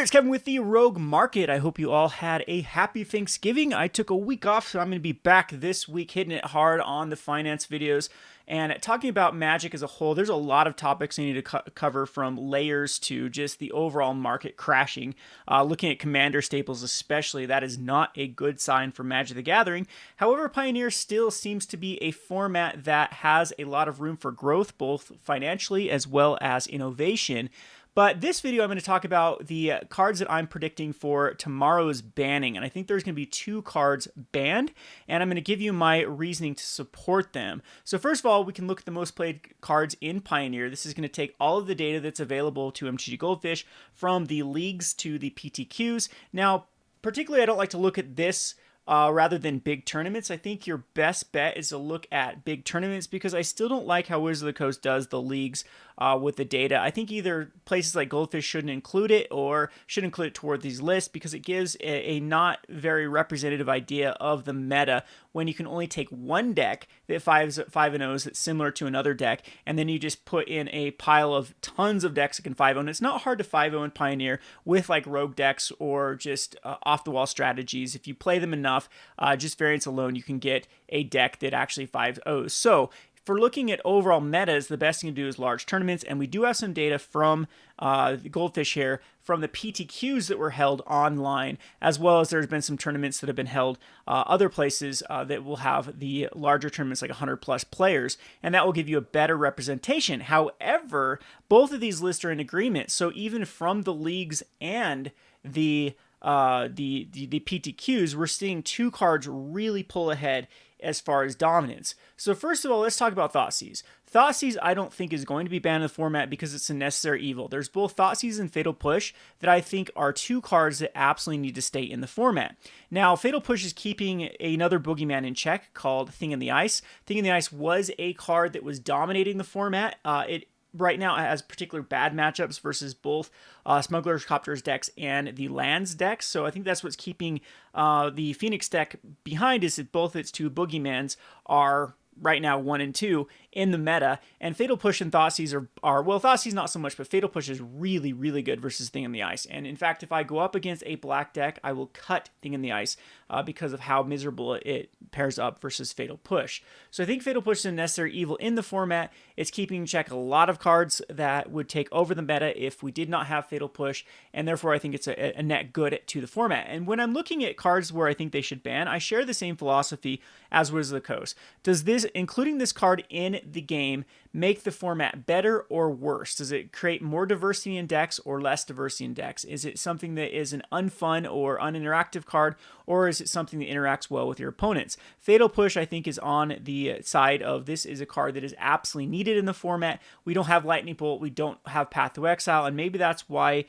Hi there, it's Kevin with the Rogue Market. I hope you all had a happy Thanksgiving. I took a week off, so I'm going to be back this week hitting it hard on the finance videos and talking about Magic as a whole. There's a lot of topics I need to cover, from layers to just the overall market crashing. Looking at Commander staples especially, that is not a good sign for Magic the Gathering. However, Pioneer still seems to be a format that has a lot of room for growth, both financially as well as innovation. But this video, I'm going to talk about the cards that I'm predicting for tomorrow's banning. And I think there's going to be 2 cards banned, and I'm going to give you my reasoning to support them. So first of all, we can look at the most played cards in Pioneer. This is going to take all of the data that's available to MTG Goldfish, from the leagues to the PTQs. Now, particularly, I don't like to look at this rather than big tournaments. I think your best bet is to look at big tournaments, because I still don't like how Wizards of the Coast does the leagues with the data. I think either places like Goldfish shouldn't include it, or should include it toward these lists, because it gives a not very representative idea of the meta when you can only take one deck that 5-0s that's similar to another deck, and then you just put in a pile of tons of decks that can 5-0. And it's not hard to 5-0 in Pioneer with like rogue decks or just off-the-wall strategies. If you play them enough, just variants alone, you can get a deck that actually 5-0s. So for looking at overall metas, the best thing to do is large tournaments, and we do have some data from Goldfish here, from the PTQs that were held online, as well as there's been some tournaments that have been held other places that will have the larger tournaments, like 100 plus players, and that will give you a better representation. However, both of these lists are in agreement, so even from the leagues and the PTQs, we're seeing 2 cards really pull ahead as far as dominance. So first of all, let's talk about Thoughtseize. Thoughtseize, I don't think, is going to be banned in the format because it's a necessary evil. There's both Thoughtseize and Fatal Push that I think are 2 cards that absolutely need to stay in the format. Now, Fatal Push is keeping another boogeyman in check called Thing in the Ice. Thing in the Ice was a card that was dominating the format. It right now has particular bad matchups versus both Smuggler's, Copter's decks and the Lands decks. So I think that's what's keeping the Phoenix deck behind, is that both its 2 boogeymans are right now 1 and 2 in the meta, and Fatal Push and Thoughtseize are well, Thoughtseize not so much, but Fatal Push is really, really good versus Thing in the Ice. And in fact, if I go up against a black deck, I will cut Thing in the Ice because of how miserable it pairs up versus Fatal Push. So I think Fatal Push is a necessary evil in the format. It's keeping in check a lot of cards that would take over the meta if we did not have Fatal Push, and therefore I think it's a net good to the format. And when I'm looking at cards where I think they should ban, I share the same philosophy as Wizards of the Coast. Does this, including this card in the game, make the format better or worse? Does it create more diversity in decks or less diversity in decks? Is it something that is an unfun or uninteractive card, or is it something that interacts well with your opponents? Fatal Push, I think, is on the side of this is a card that is absolutely needed in the format. We don't have Lightning Bolt, we don't have Path to Exile, and maybe that's why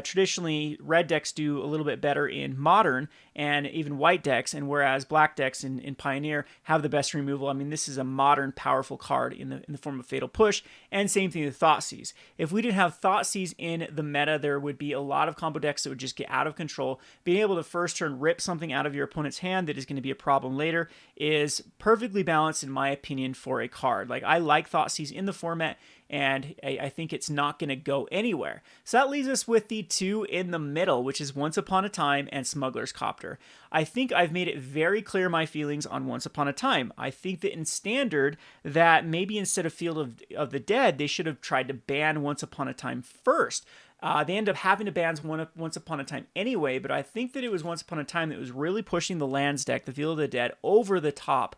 traditionally red decks do a little bit better in Modern, and even white decks, and whereas black decks in Pioneer have the best removal. I mean, this is a modern powerful card in the form of Fatal Push, and same thing with Thoughtseize. If we didn't have Thoughtseize in the meta, there would be a lot of combo decks that would just get out of control. Being able to first turn rip something out of your opponent's hand that is going to be a problem later is perfectly balanced, in my opinion, for a card. Like, I like Thoughtseize in the format, and I think it's not going to go anywhere. So that leaves us with the 2 in the middle, which is Once Upon a Time and Smuggler's Copter. I think I've made it very clear my feelings on Once Upon a Time. I think that in Standard, that maybe instead of Field of the Dead, they should have tried to ban Once Upon a Time first. They end up having to ban Once Upon a Time anyway, but I think that it was Once Upon a Time that was really pushing the Lands deck, the Field of the Dead, over the top.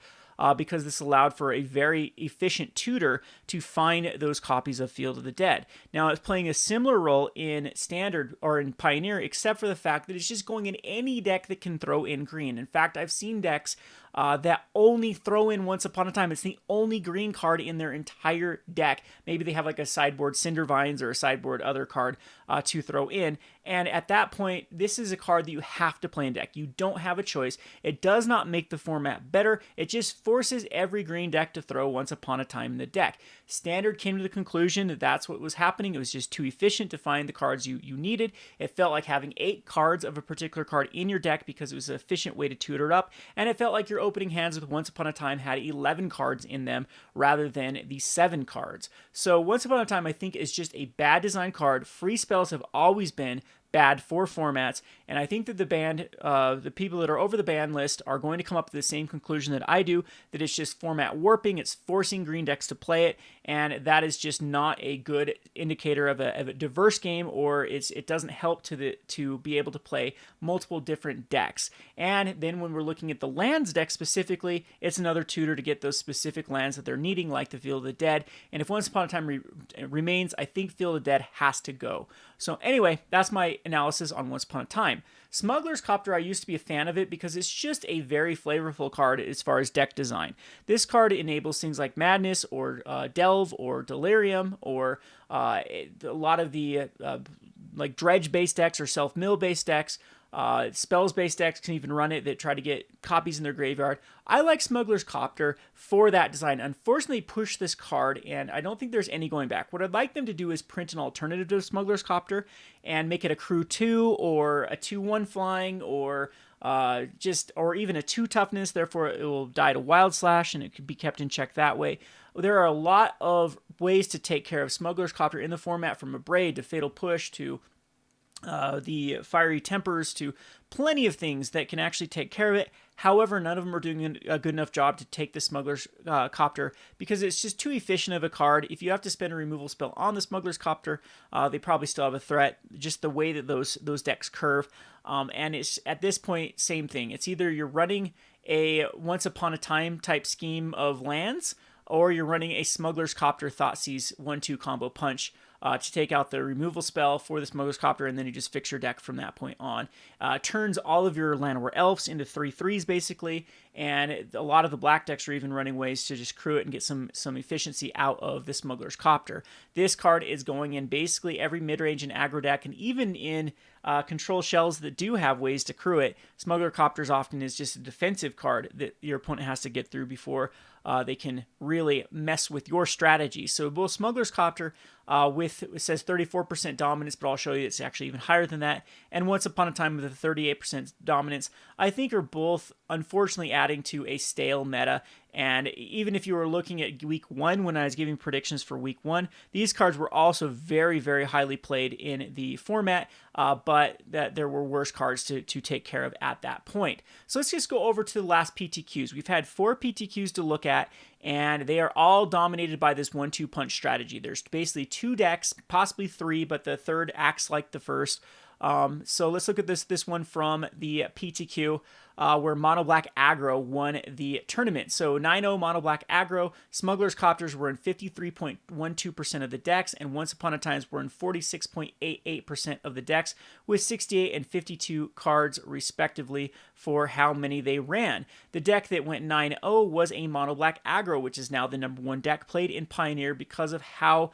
Because this allowed for a very efficient tutor to find those copies of Field of the Dead. Now, it's playing a similar role in Standard or in Pioneer, except for the fact that it's just going in any deck that can throw in green. In fact, I've seen decks that only throw in Once Upon a Time. It's the only green card in their entire deck. Maybe they have like a sideboard Cindervines or a sideboard other card to throw in. And at that point, this is a card that you have to play in deck. You don't have a choice. It does not make the format better. It just forces every green deck to throw Once Upon a Time in the deck. Standard came to the conclusion that that's what was happening. It was just too efficient to find the cards you needed. It felt like having 8 cards of a particular card in your deck because it was an efficient way to tutor it up. And it felt like your opening hands with Once Upon a Time had 11 cards in them rather than the 7 cards. So Once Upon a Time, I think, is just a bad design card. Free spells have always been bad for formats. And I think that the people that are over the ban list are going to come up with the same conclusion that I do, that it's just format warping, it's forcing green decks to play it, and that is just not a good indicator of a diverse game, or it doesn't help to be able to play multiple different decks. And then when we're looking at the lands deck specifically, it's another tutor to get those specific lands that they're needing, like the Field of the Dead. And if Once Upon a Time remains, I think Field of the Dead has to go. So anyway, that's my analysis on Once Upon a Time. Smuggler's Copter, I used to be a fan of it because it's just a very flavorful card as far as deck design. This card enables things like Madness or Delve or Delirium or a lot of the like dredge-based decks or self-mill-based decks. Spells-based decks can even run it that try to get copies in their graveyard. I like Smuggler's Copter for that design. Unfortunately, push this card, and I don't think there's any going back. What I'd like them to do is print an alternative to Smuggler's Copter and make it a crew 2 or a 2/1 flying or even a 2 toughness. Therefore, it will die to Wild Slash, and it could be kept in check that way. There are a lot of ways to take care of Smuggler's Copter in the format, from Abrade to Fatal Push to the Fiery Tempers to plenty of things that can actually take care of it. However, none of them are doing a good enough job to take the Smuggler's Copter because it's just too efficient of a card. If you have to spend a removal spell on the Smuggler's Copter, they probably still have a threat, just the way that those decks curve. And it's at this point, same thing. It's either you're running a Once Upon a Time type scheme of lands, or you're running a Smuggler's Copter Thoughtseize 1/2 combo punch to take out the removal spell for the Smuggler's Copter, and then you just fix your deck from that point on. Turns all of your Llanowar Elves into 3/3s basically, and a lot of the black decks are even running ways to just crew it and get some efficiency out of the Smuggler's Copter. This card is going in basically every mid-range and aggro deck, and even in control shells that do have ways to crew it. Smuggler Copters often is just a defensive card that your opponent has to get through before they can really mess with your strategy. So both Smuggler's Copter it says 34% dominance, but I'll show you it's actually even higher than that, and Once Upon a Time with a 38% dominance, I think are both unfortunately adding to a stale meta. And even if you were looking at week 1 when I was giving predictions for week 1, these cards were also very, very highly played in the format, but that there were worse cards to take care of at that point. So let's just go over to the last PTQs. We've had 4 PTQs to look at, and they are all dominated by this 1/2 punch strategy. There's basically 2 decks, possibly 3, but the third acts like the first. So let's look at this one from the PTQ, where Mono Black Aggro won the tournament. So 9-0 Mono Black Aggro, Smuggler's Copters were in 53.12% of the decks, and Once Upon a Times were in 46.88% of the decks, with 68 and 52 cards respectively for how many they ran. The deck that went 9-0 was a Mono Black Aggro, which is now the #1 deck played in Pioneer because of how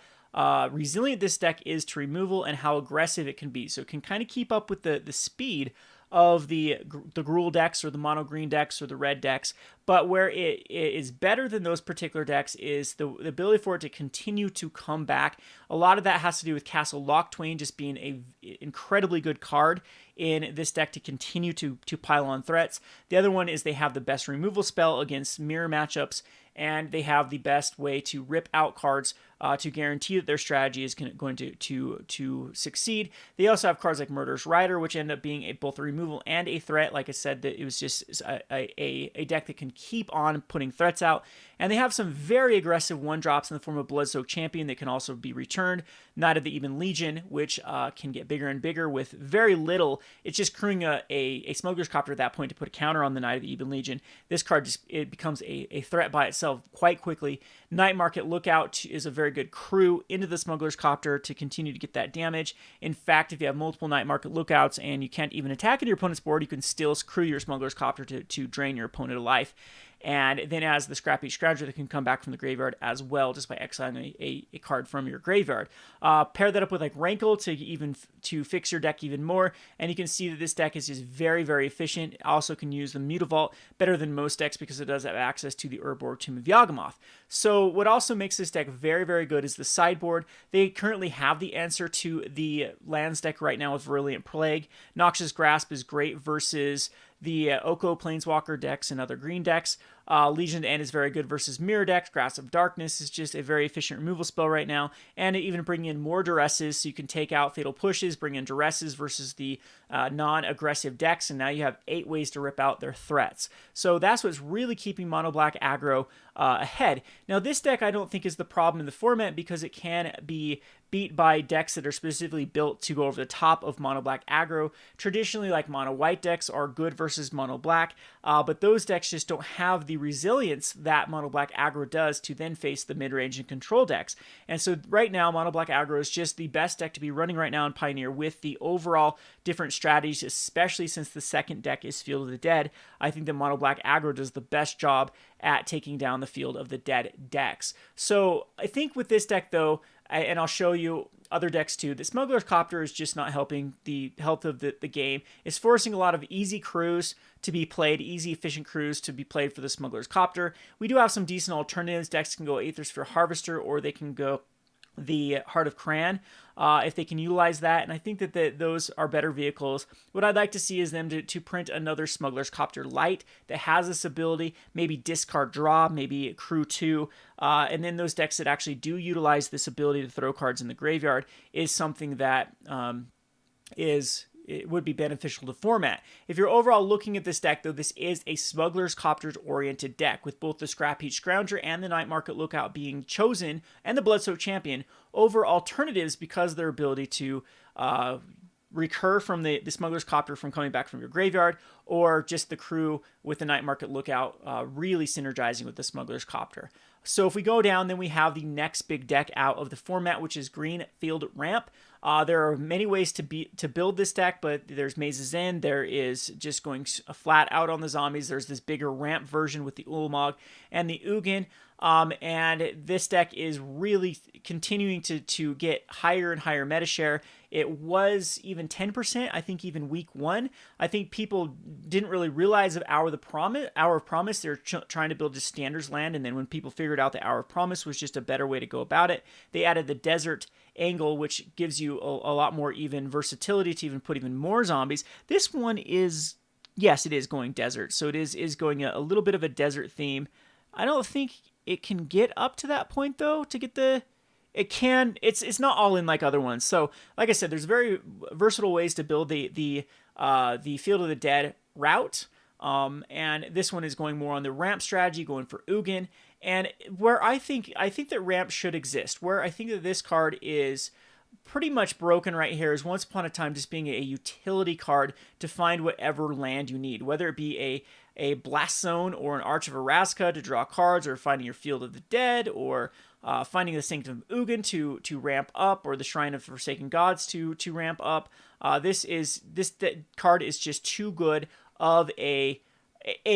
resilient this deck is to removal and how aggressive it can be. So it can kind of keep up with the speed of the Gruul decks or the mono green decks or the red decks, but where it is better than those particular decks is the ability for it to continue to come back. A lot of that has to do with Castle Lock Twain just being a incredibly good card in this deck to continue to pile on threats. The other one is they have the best removal spell against mirror matchups, and they have the best way to rip out cards to guarantee that their strategy is going to succeed. They also have cards like Murderous Rider, which end up being both a removal and a threat. Like I said, that it was just a deck that can keep on putting threats out. And they have some very aggressive 1-drops in the form of Bloodsoaked Champion that can also be returned. Knight of the Even Legion, which can get bigger and bigger with very little. It's just crewing a Smuggler's Copter at that point to put a counter on the Knight of the Even Legion. This card it becomes a threat by itself quite quickly. Night Market Lookout is a very good crew into the Smuggler's Copter to continue to get that damage. In fact, if you have multiple Night Market Lookouts and you can't even attack into your opponent's board, you can still crew your Smuggler's Copter to drain your opponent of life. And then as the Scrappy Scrounger that can come back from the graveyard as well, just by exiling a card from your graveyard. Pair that up with like Rankle to fix your deck even more, and you can see that this deck is just very, very efficient. It also can use the Mutavault better than most decks because it does have access to the Urborg Tomb of Yawgmoth. So what also makes this deck very, very good is the sideboard. They currently have the answer to the lands deck right now with Virulent Plague. Noxious Grasp is great versus the Oko Planeswalker decks and other green decks. Legion of the End is very good versus mirror decks. Grasp of Darkness is just a very efficient removal spell right now, and even bringing in more duresses, so you can take out fatal pushes, bring in duresses versus the non-aggressive decks, and now you have 8 ways to rip out their threats. So that's what's really keeping mono black aggro ahead. Now this deck I don't think is the problem in the format because it can be beat by decks that are specifically built to go over the top of mono black aggro. Traditionally, like mono white decks are good versus mono black, but those decks just don't have the resilience that mono black aggro does to then face the mid-range and control decks. And so right now, mono black aggro is just the best deck to be running right now in Pioneer with the overall different strategies, especially since the second deck is Field of the Dead. I think that mono black aggro does the best job at taking down the Field of the Dead decks. So I think with this deck though, and I'll show you other decks too, the Smuggler's Copter is just not helping the health of the game. It's forcing a lot of easy crews to be played, easy efficient crews to be played for the Smuggler's Copter. We do have some decent alternatives. Decks can go Aethersphere Harvester, or they can go the Heart of Cran, if they can utilize that, and I think that those are better vehicles. What I'd like to see is them to print another Smuggler's Copter Light that has this ability, maybe discard draw, maybe crew 2, and then those decks that actually do utilize this ability to throw cards in the graveyard is something that it would be beneficial to format. If you're overall looking at this deck, though, this is a Smuggler's Copters oriented deck, with both the Scrap Heap Scrounger and the Night Market Lookout being chosen, and the Bloodsoaked Champion, over alternatives because of their ability to recur from the Smuggler's Copter from coming back from your graveyard, or just the crew with the Night Market Lookout really synergizing with the Smuggler's Copter. So if we go down, then we have the next big deck out of the format, which is Green Field Ramp. There are many ways to build this deck, but there's Maze's End. There is just going flat out on the zombies. There's this bigger ramp version with the Ulamog and the Ugin. And this deck is really continuing to get higher and higher meta share. It was even 10%, I think, even week 1. I think people didn't really realize of Hour of Promise. They're trying to build just standards land, and then when people figured out that Hour of Promise was just a better way to go about it, they added the Desert Angle, which gives you a lot more even versatility to even put even more zombies. This one is, yes, it is going desert, so it is going a little bit of a desert theme. I don't think it can get up to that point though to get the. It can. It's not all in like other ones. So like I said, there's very versatile ways to build the Field of the Dead route. And this one is going more on the ramp strategy, going for Ugin. And where I think that ramp should exist, where I think that this card is pretty much broken right here, is Once Upon a Time just being a utility card to find whatever land you need, whether it be a Blast Zone or an Arch of Araska to draw cards, or finding your Field of the Dead, or finding the Sanctum of Ugin to ramp up, or the Shrine of Forsaken Gods to ramp up. This card is just too good of a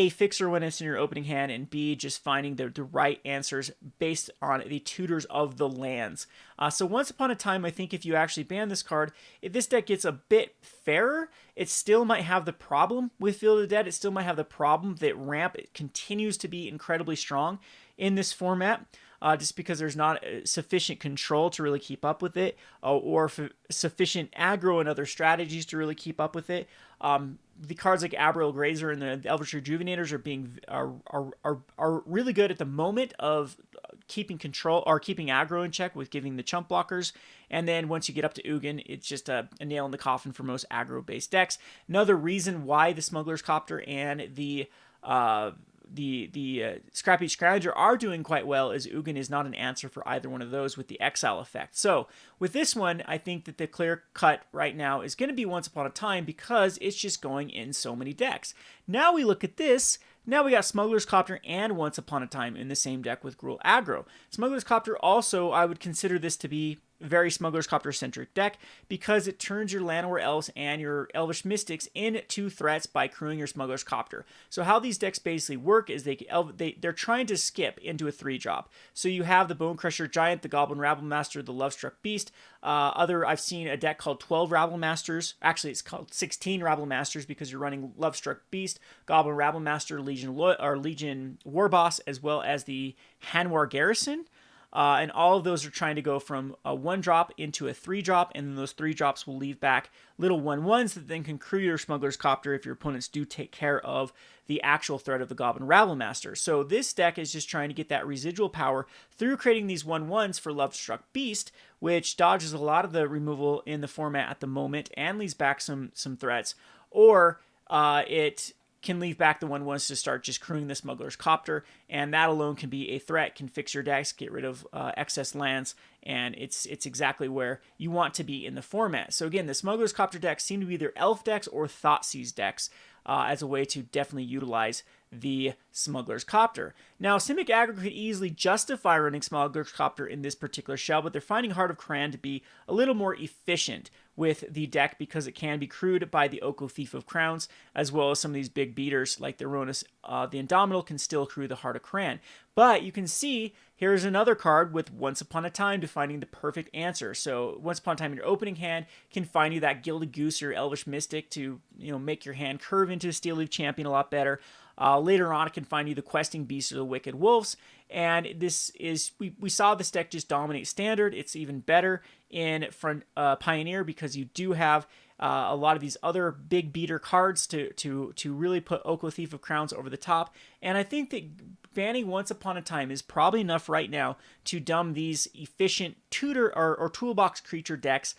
fixer when it's in your opening hand, and B, just finding the right answers based on the tutors of the lands. So Once Upon a Time, I think if you actually ban this card, if this deck gets a bit fairer, it still might have the problem with Field of the Dead. It still might have the problem that ramp continues to be incredibly strong in this format. Just because there's not sufficient control to really keep up with it, or sufficient aggro and other strategies to really keep up with it. The cards like Abriel Grazer and the Elvish Rejuvenators are really good at the moment of keeping control or keeping aggro in check with giving the chump blockers. And then once you get up to Ugin, it's just a nail in the coffin for most aggro-based decks. Another reason why the Smuggler's Copter and the Scrappy Scrounger are doing quite well is Ugin is not an answer for either one of those with the exile effect. So with this one, I think that the clear cut right now is going to be Once Upon a Time, because it's just going in so many decks. Now we look at this. Now we got Smuggler's Copter and Once Upon a Time in the same deck with Gruul Aggro. Smuggler's Copter also, I would consider this to be very Smuggler's Copter centric deck, because it turns your Llanowar Elves and your Elvish Mystics into threats by crewing your Smuggler's Copter. So how these decks basically work is they're trying to skip into a 3-drop. So you have the Bone Crusher Giant, the Goblin Rabble Master, the Lovestruck Beast. I've seen a deck called 12 Rabble Masters. Actually, it's called 16 Rabble Masters, because you're running Lovestruck Beast, Goblin Rabble Master, Legion War Boss, as well as the Hanwar Garrison. and all of those are trying to go from a 1-drop into a 3-drop, and then those 3 drops will leave back little 1/1s that then can crew your Smuggler's Copter if your opponents do take care of the actual threat of the Goblin Rabblemaster. So this deck is just trying to get that residual power through creating these 1/1s for Lovestruck Beast, which dodges a lot of the removal in the format at the moment and leaves back some threats, or it can leave back the 1/1s to start just crewing the Smuggler's Copter, and that alone can be a threat, can fix your decks, get rid of excess lands, and it's exactly where you want to be in the format. So again, the Smuggler's Copter decks seem to be either Elf decks or Thoughtseize decks as a way to definitely utilize the Smuggler's Copter. Now, Simic Aggro could easily justify running Smuggler's Copter in this particular shell, but they're finding Heart of Cran to be a little more efficient with the deck because it can be crewed by the Oko Thief of Crowns, as well as some of these big beaters like the Ronus the Indomitable can still crew the Heart of Cran. But you can see here's another card with Once Upon a Time to finding the perfect answer. So Once Upon a Time in your opening hand can find you that Gilded Goose or Elvish Mystic to make your hand curve into a Steel Leaf Champion a lot better. Later on, it can find you the Questing Beast or the Wicked Wolves, and this is we saw this deck just dominate Standard. It's even better in front Pioneer because you do have a lot of these other big beater cards to really put Oko Thief of Crowns over the top, and I think that banning Once Upon a Time is probably enough right now to dumb these efficient tutor or toolbox creature decks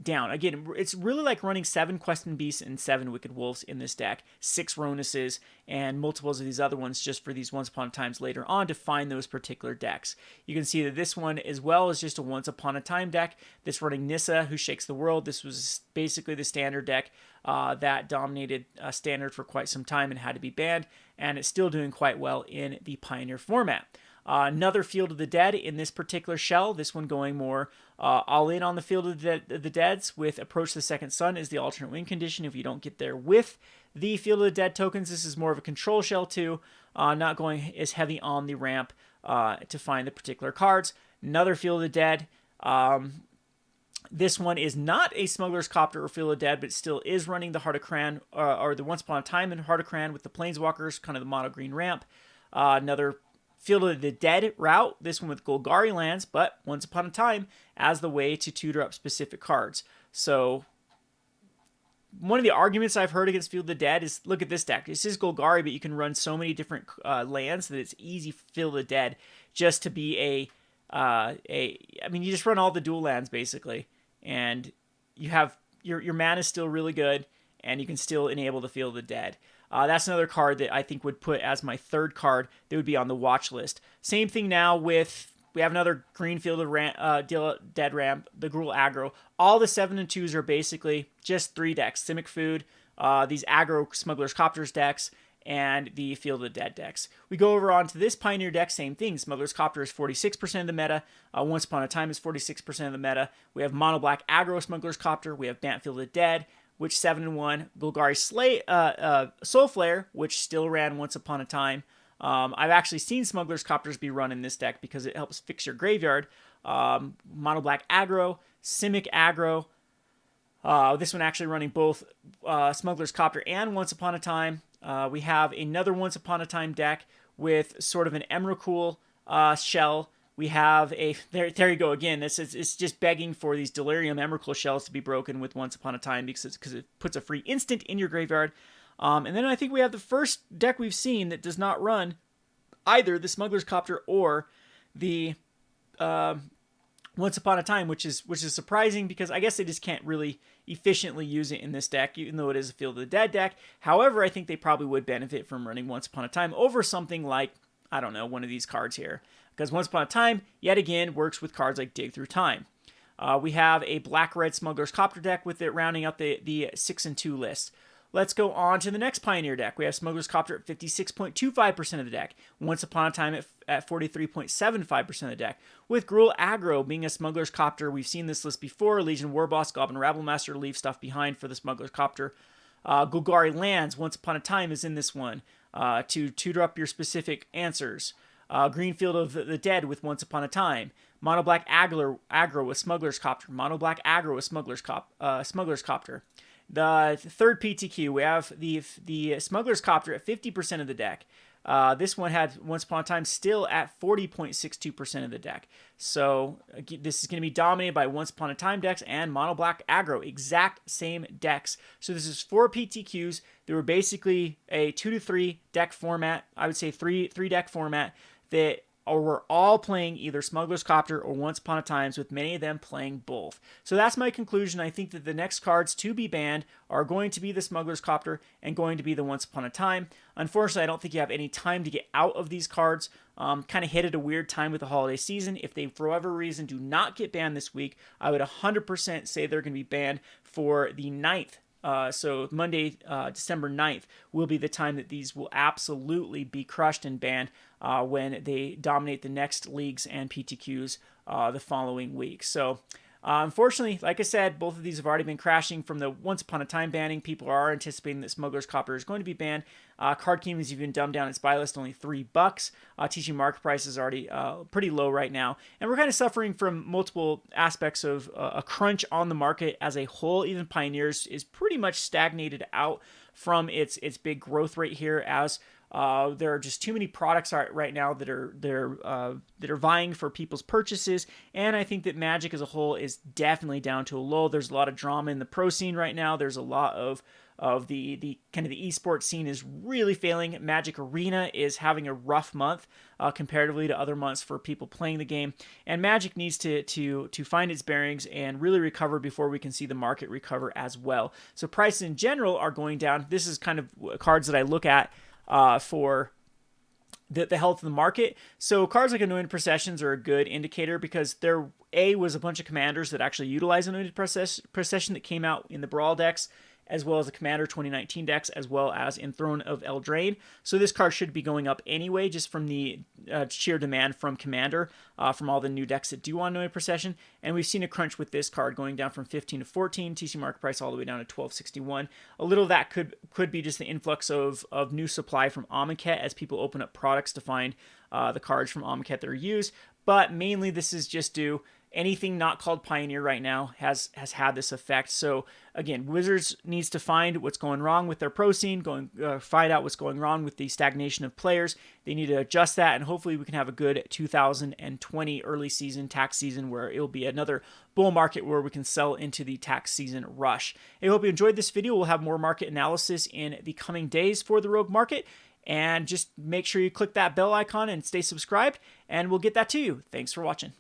down. Again, it's really like running 7 Questing Beasts and 7 Wicked Wolves in this deck, 6 Ronuses, and multiples of these other ones just for these Once Upon a Times later on to find those particular decks. You can see that this one as well is just a Once Upon a Time deck. This running Nissa, Who Shakes the World. This was basically the standard deck that dominated Standard for quite some time and had to be banned, and it's still doing quite well in the Pioneer format. Another Field of the Dead in this particular shell, this one going more all in on the Field of the Deads with Approach the Second Sun is the alternate win condition if you don't get there with the Field of the Dead tokens. This is more of a control shell too, not going as heavy on the ramp to find the particular cards. Another Field of the Dead. This one is not a Smuggler's Copter or Field of the Dead, but still is running the Heart of Cran, or the Once Upon a Time in Heart of Cran with the Planeswalkers, kind of the mono green ramp. Another Field of the Dead route, this one with Golgari lands, but Once Upon a Time as the way to tutor up specific cards. So one of the arguments I've heard against Field of the Dead is, look at this deck. This is Golgari, but you can run so many different lands that it's easy for Field of the Dead just to be I mean, you just run all the dual lands basically, and you have your mana is still really good, and you can still enable the Field of the Dead. That's another card that I think would put as my third card that would be on the watch list. Same thing now with, we have another green Field of Dead ramp, the Gruul Aggro. All the 7 and 2s are basically just 3 decks. Simic Food, these Aggro Smuggler's Copters decks, and the Field of the Dead decks. We go over onto this Pioneer deck, same thing. Smuggler's Copter is 46% of the meta. Once Upon a Time is 46% of the meta. We have Mono Black Aggro Smuggler's Copter. We have Bant Field of the Dead, which 7 and 1. Golgari Soul Flare, which still ran Once Upon a Time. I've actually seen Smuggler's Copters be run in this deck because it helps fix your graveyard. Mono Black Aggro, Simic Aggro. This one actually running both Smuggler's Copter and Once Upon a Time. We have another Once Upon a Time deck with sort of an Emrakul shell. We have a, there you go again, it's just begging for these Delirium Emrakul shells to be broken with Once Upon a Time because it puts a free instant in your graveyard. And then I think we have the first deck we've seen that does not run either the Smuggler's Copter or the Once Upon a Time, which is surprising because I guess they just can't really efficiently use it in this deck, even though it is a Field of the Dead deck. However, I think they probably would benefit from running Once Upon a Time over something like, I don't know, one of these cards here. Because Once Upon a Time, yet again, works with cards like Dig Through Time. We have a Black-Red Smuggler's Copter deck with it rounding out the 6 and 2 list. Let's go on to the next Pioneer deck. We have Smuggler's Copter at 56.25% of the deck. Once Upon a Time at 43.75% of the deck. With Gruul Aggro being a Smuggler's Copter, we've seen this list before. Legion Warboss, Goblin Rabblemaster leave stuff behind for the Smuggler's Copter. Golgari Lands, Once Upon a Time is in this one to tutor up your specific answers. Green Field of the Dead with Once Upon a Time. Mono Black Aggro with Smuggler's Copter. Mono Black Aggro with Smuggler's Copter. The third PTQ, we have the Smuggler's Copter at 50% of the deck. This one had Once Upon a Time still at 40.62% of the deck. So this is going to be dominated by Once Upon a Time decks and Mono Black Aggro, exact same decks. So this is 4 PTQs. They were basically a 2 to 3 deck format. I would say three deck format that were all playing either Smuggler's Copter or Once Upon a Times, with many of them playing both. So that's my conclusion. I think that the next cards to be banned are going to be the Smuggler's Copter and going to be the Once Upon a Time. Unfortunately, I don't think you have any time to get out of these cards. Kind of hit at a weird time with the holiday season. If they, for whatever reason, do not get banned this week, I would 100% say they're going to be banned for the 9th. So Monday, December 9th, will be the time that these will absolutely be crushed and banned when they dominate the next leagues and PTQs the following week. So unfortunately, like I said, both of these have already been crashing from the Once Upon a Time banning. People are anticipating that Smuggler's Copter is going to be banned. Card Kingdom has even dumbed down its buy list, only $3. TCG market price is already pretty low right now. And we're kind of suffering from multiple aspects of a crunch on the market as a whole. Even Pioneers is pretty much stagnated out from its big growth rate here, as there are just too many products right now that are vying for people's purchases, and I think that Magic as a whole is definitely down to a low. There's a lot of drama in the pro scene right now. There's a lot of the kind of the esports scene is really failing. Magic Arena is having a rough month comparatively to other months for people playing the game, and Magic needs to find its bearings and really recover before we can see the market recover as well. So prices in general are going down. This is kind of cards that I look at for the health of the market. So cards like Anointed Processions are a good indicator, because there was a bunch of commanders that actually utilize Anointed Procession that came out in the Brawl decks, as well as the Commander 2019 decks, as well as in Throne of Eldraine. So this card should be going up anyway, just from the sheer demand from Commander, from all the new decks that do want Anointed Procession. And we've seen a crunch with this card going down from 15 to 14, TC market price all the way down to 12.61. A little of that could be just the influx of new supply from Amonkhet as people open up products to find the cards from Amonkhet that are used. But mainly this is just due. Anything not called Pioneer right now has had this effect. So again, Wizards needs to find what's going wrong with their pro scene, find out what's going wrong with the stagnation of players. They need to adjust that, and hopefully we can have a good 2020 early season, tax season, where it will be another bull market where we can sell into the tax season rush. I hope you enjoyed this video. We'll have more market analysis in the coming days for the Rogue market. And just make sure you click that bell icon and stay subscribed, and we'll get that to you. Thanks for watching.